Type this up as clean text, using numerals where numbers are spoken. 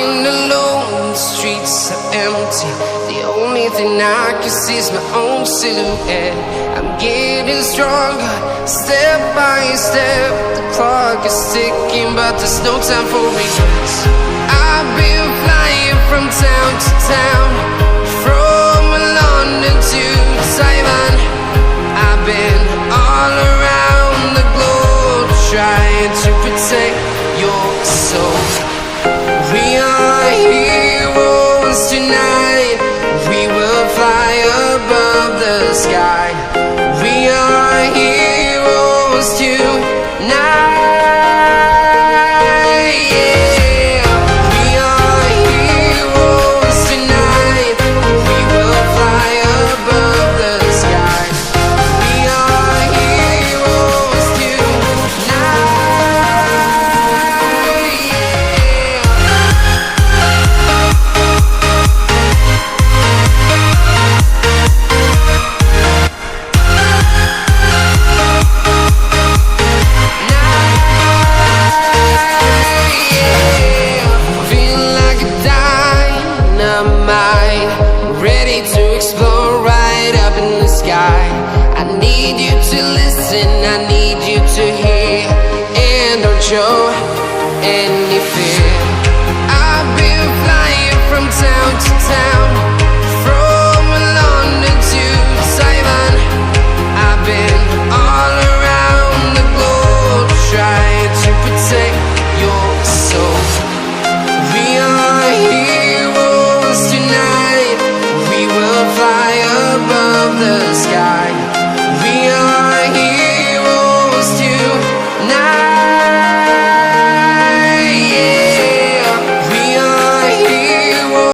Walking alone, the streets are empty. The only thing I can see is my own silhouette. I'm getting stronger, step by step. The clock is ticking, but there's no time for regrets. I've been flying from town to town, from London to Taiwan. I've been all around the globe, trying to protect your soul. We are heroes tonight. We will fly above the sky. We are heroes tonight. Yeah. We are heroes tonight. We will fly above the sky. We are heroes tonight. Ready to explore right up in the sky. I need you to listen, I need you to hear, and don't show. And